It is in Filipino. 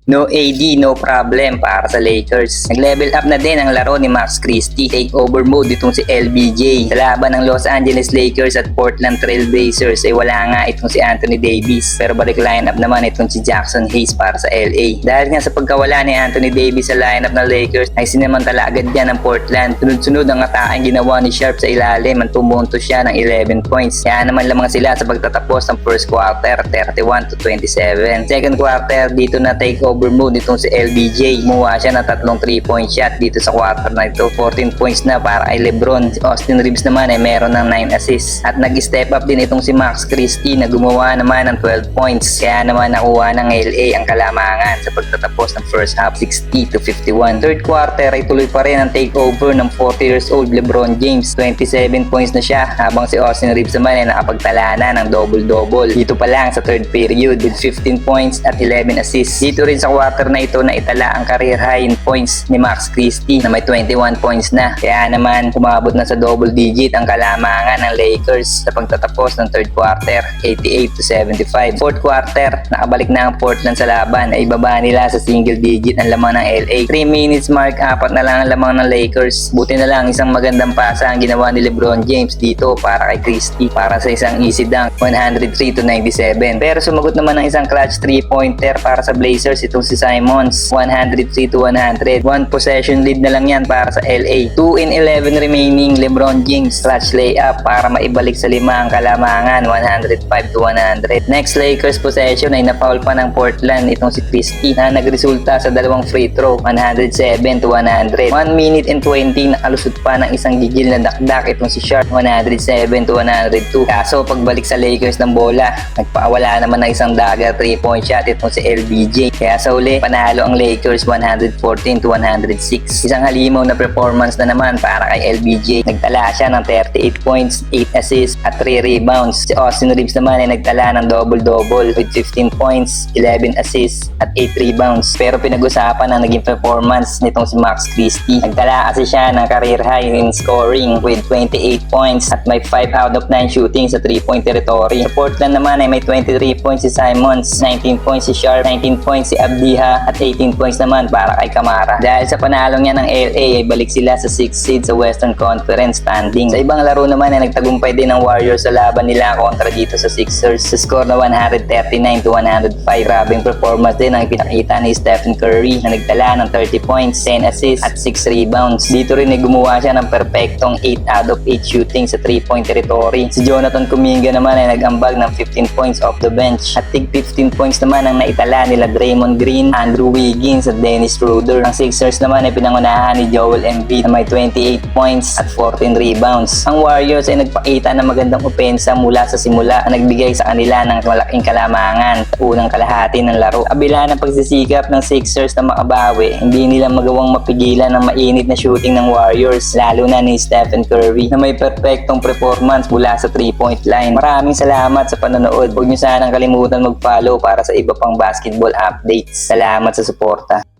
No AD, no problem para sa Lakers. Nag-level up na din ang laro ni Max Christie. Takeover mode itong si LBJ. Sa laban ng Los Angeles Lakers at Portland Trail Blazers ay wala nga itong si Anthony Davis. Pero balik lineup naman itong si Jackson Hayes para sa LA. Dahil nga sa pagkawala ni Anthony Davis sa lineup ng Lakers ay sinamantala agad yan ng Portland. Sunod-sunod ang ataking ginawa ni Sharp sa ilalim at tumunto siya ng 11 points. Kaya naman lamang sila sa pagtatapos ng first quarter 31-27. Second quarter dito na takeover mode itong si LBJ. Kumuha siya ng tatlong 3-point shot dito sa quarter na ito. 14 points na para kay Lebron. Si Austin Reeves naman ay meron ng 9 assists. At nag-step up din itong si Max Christie na gumawa naman ng 12 points. Kaya naman nakuha ng LA ang kalamangan sa pagtatapos ng first half 60-51. Third quarter ay tuloy pa rin ang takeover ng 40 years old Lebron James. 27 points na siya habang si Austin Reeves naman ay nakapagtala na ng double-double. Dito pa lang sa third period with 15 points at 11 assists. Dito rin sa quarter na ito na itala ang career high in points ni Max Christie na may 21 points na. Kaya naman umabot na sa double digit ang kalamangan ng Lakers sa pagtatapos ng third quarter 88-75. Fourth quarter nakabalik na ang Portland sa laban ay ibaba nila sa single digit ang lamang ng LA. 3 minutes mark, 4 na lang ang lamang ng Lakers. Buti na lang isang magandang pasa ang ginawa ni Lebron James dito para kay Christie para sa isang easy dunk 103-97. Pero sumagot naman ng isang clutch 3-pointer para sa Blazers itong si Simons 103-100. One possession lead na lang yan para sa LA. 2 in 11 remaining. Lebron James clutch layup para maibalik sa 5 ang kalamangan 105-100. Next Lakers possession ay nafoul pa ng Portland itong si Christie na nagresulta sa dalawang free throw 107-100. 1 minute and 20 nakalusot pa ng isang gigil na dakdak itong si Sharp 107-102. Kaso pagbalik sa Lakers ng bola nagpawala naman ng isang dagger 3-point shot itong si LBJ. Kaya sa uli panalo ang Lakers 114-106. Isang halimaw na performance na naman para kay LBJ. Nagtala siya ng 38 points, 8 assists at 3 rebounds. Si Austin Reeves naman ay nagtala ng double-double with 15 points, 11 assists at 8 rebounds. Pero pinag-usapan ang naging performance nitong si Max Christie. Nagtala kasi siya ng career high in scoring with 28 points at may 5 out of 9 shooting sa 3-point territory. Sa Portland naman ay may 23 points si Simons, 19 points si Sharp, 19 points si Abdiha at 18 points naman para kay Camara. Dahil sa panalo niya ng LA ay balik sila sa 6th seed sa Western Conference standing. Sa ibang laro naman ay nagtagumpay din ng Warriors sa laban nila kontra dito sa Sixers sa score na 139-105. Grabing performance din ang ipinakita ni Stephen Curry na nagtala ng 30 points, 10 assists at 6 rebounds. Dito rin ay gumawa siya ng perpektong 8 out of 8 shooting sa 3-point territory. Si Jonathan Kuminga naman ay nag-ambag ng 15 points off the bench at tig 15 points naman ang naitala nila Draymond Green, Andrew Wiggins at Dennis Schroeder. Ang Sixers naman ay pinangunahan ni Joel Embiid na may 28 points at 14 rebounds. Ang Warriors ay nagpakita ng magandang opensa mula sa simula na nagbigay sa kanila ng malaking kalamangan sa unang kalahati ng laro. Kabila ng pagsisikap ng Sixers na makabawi, hindi nila magawang mapigilan ang mainit na shooting ng Warriors, lalo na ni Stephen Curry na may perpektong performance mula sa 3-point line. Maraming salamat sa panonood. Huwag niyo sanang kalimutan mag-follow para sa iba pang basketball updates. Salamat sa suporta.